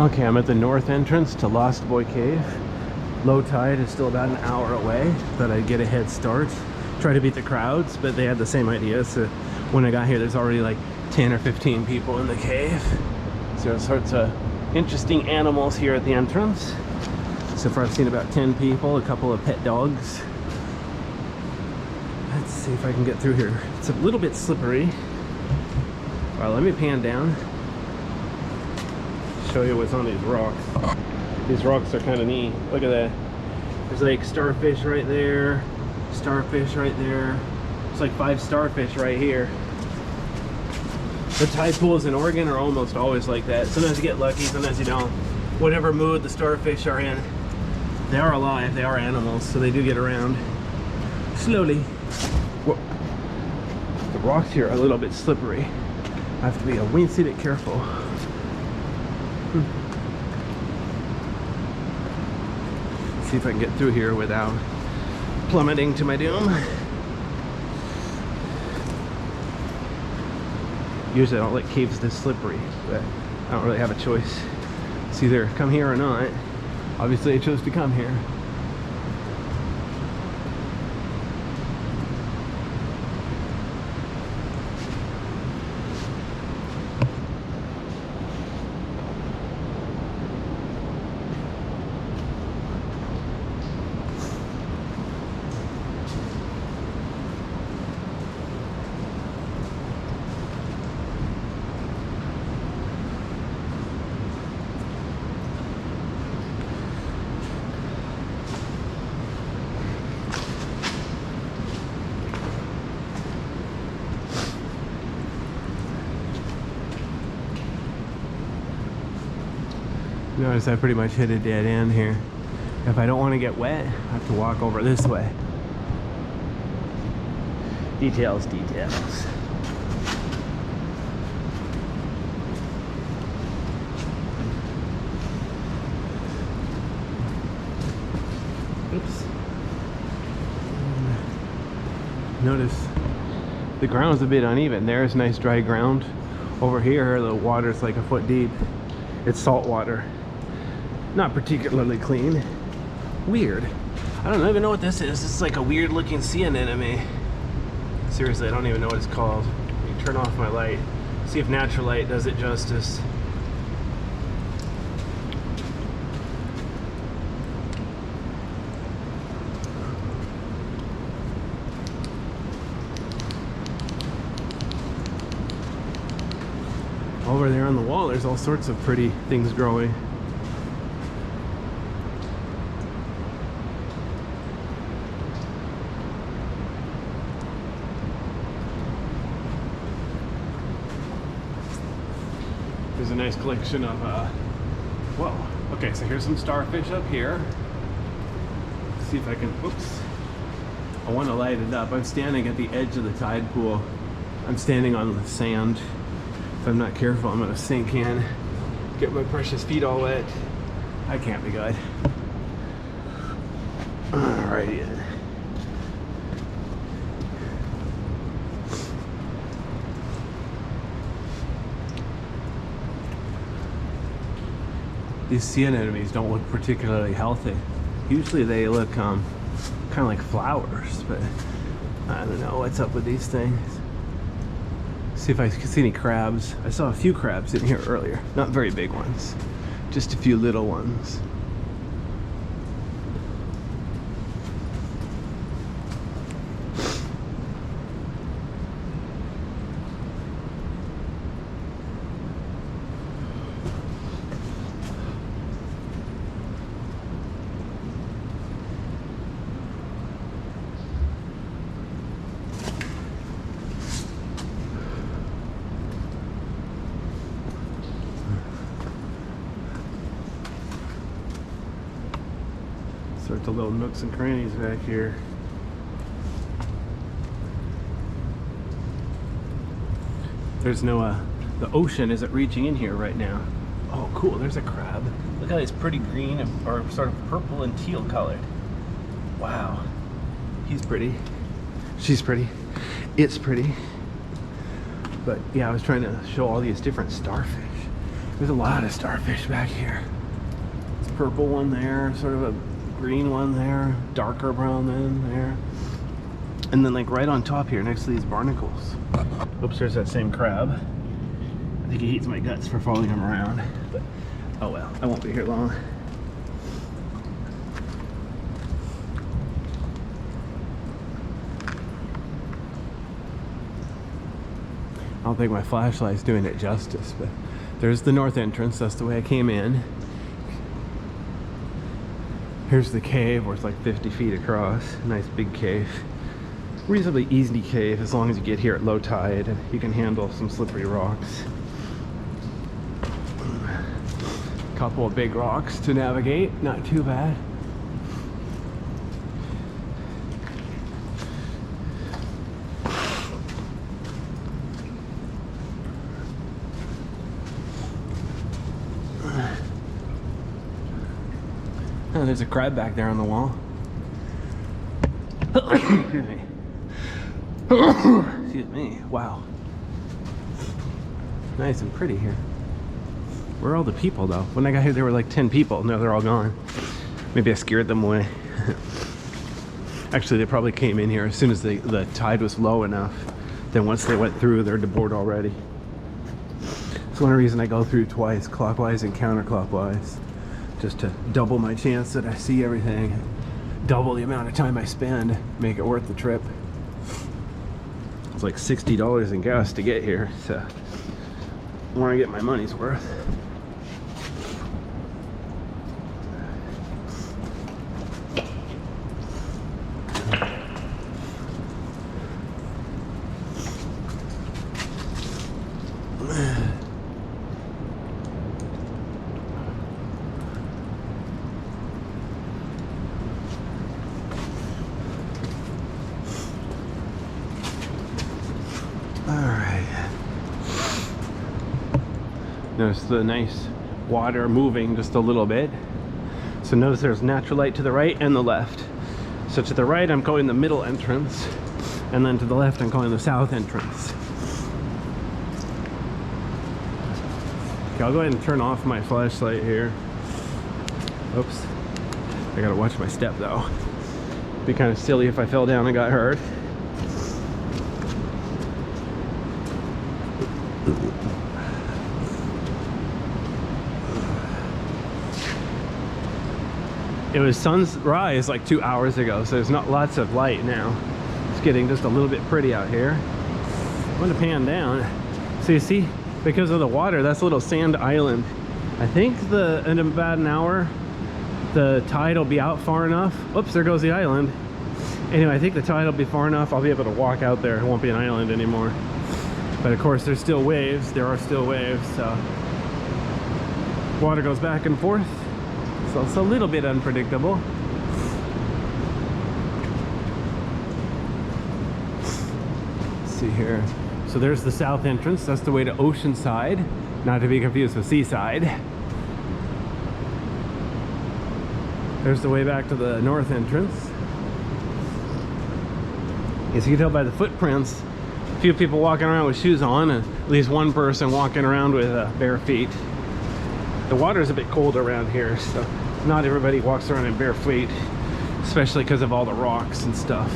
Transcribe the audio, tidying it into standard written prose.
Okay, I'm at the north entrance to Lost Boy Cave. Low tide is still about an hour away. Thought I'd get a head start. Try to beat the crowds, but they had the same idea. So when I got here, there's already like 10 or 15 people in the cave. So there's sorts of interesting animals here at the entrance. So far I've seen about 10 people, a couple of pet dogs. Let's see if I can get through here. It's a little bit slippery. All right, let me pan down. Show you what's on these rocks. These rocks are kind of neat. Look at that. There's like starfish right there, starfish right there. It's like 5 starfish right here. The tide pools in Oregon are almost always like that. Sometimes you get lucky, sometimes you don't. Whatever mood the starfish are in, they are alive, they are animals, so they do get around slowly. Whoa. The rocks here are a little bit slippery. I have to be a weensy bit careful. See if I can get through here without plummeting to my doom. Usually I don't like caves this slippery, but I don't really have a choice. It's either come here or not. Obviously I chose to come here. Notice I pretty much hit a dead end here. If I don't want to get wet, I have to walk over this way. Details, details. Oops. Notice the ground's a bit uneven. There's nice dry ground. Over here, the water's like a foot deep. It's salt water. Not particularly clean. Weird. I don't even know what this is. It's like a weird looking sea anemone. Seriously, I don't even know what it's called. Let me turn off my light. See if natural light does it justice. Over there on the wall, there's all sorts of pretty things growing. There's a nice collection of, whoa. Okay, so here's some starfish up here. Let's see if I can, oops. I want to light it up. I'm standing at the edge of the tide pool. I'm standing on the sand. If I'm not careful, I'm gonna sink in, get my precious feet all wet. I can't be good. Alrighty then. These sea anemones don't look particularly healthy. Usually they look kind of like flowers, but I don't know what's up with these things. See if I can see any crabs. I saw a few crabs in here earlier. Not very big ones, just a few little ones. Sorts of little nooks and crannies back here. There's no, the ocean isn't reaching in here right now. Oh, cool, there's a crab. Look how it's pretty green or sort of purple and teal colored. Wow, he's pretty. She's pretty. It's pretty. But yeah, I was trying to show all these different starfish. There's a lot of starfish back here. It's a purple one there, sort of a green one there, darker brown one there. And then like right on top here next to these barnacles. Oops, there's that same crab. I think he eats my guts for following him around. But oh well, I won't be here long. I don't think my flashlight's doing it justice, but there's the north entrance. That's the way I came in. Here's the cave where it's like 50 feet across. Nice big cave. Reasonably easy cave as long as you get here at low tide and you can handle some slippery rocks. Couple of big rocks to navigate, not too bad. Oh, there's a crab back there on the wall. Excuse me. Excuse me. Wow. Nice and pretty here. Where are all the people though? When I got here there were like 10 people. No, they're all gone. Maybe I scared them away. Actually, they probably came in here as soon as the tide was low enough. Then once they went through, they're deboard already. It's one reason I go through twice, clockwise and counterclockwise. Just to double my chance that I see everything. Double the amount of time I spend. Make it worth the trip. It's like $60 in gas to get here, so I want to get my money's worth. Notice the nice water moving just a little bit. So notice there's natural light to the right and the left. So to the right I'm going the middle entrance, and then to the left I'm going the south entrance. Okay, I'll go ahead and turn off my flashlight here. Oops. I gotta watch my step though. It'd be kind of silly if I fell down and got hurt. It was sunrise like 2 hours ago, so there's not lots of light now. It's getting just a little bit pretty out here. I'm gonna pan down. So you see, because of the water, that's a little sand island. I think in about an hour, the tide will be out far enough. Oops, there goes the island. Anyway, I think the tide will be far enough. I'll be able to walk out there. It won't be an island anymore. But of course, there's still waves. There are still waves, so water goes back and forth. So it's a little bit unpredictable. Let's see here. So there's the south entrance. That's the way to Oceanside, not to be confused with Seaside. There's the way back to the north entrance. As you can tell by the footprints, a few people walking around with shoes on, and at least one person walking around with bare feet. The water is a bit cold around here, so not everybody walks around in bare feet, especially because of all the rocks and stuff.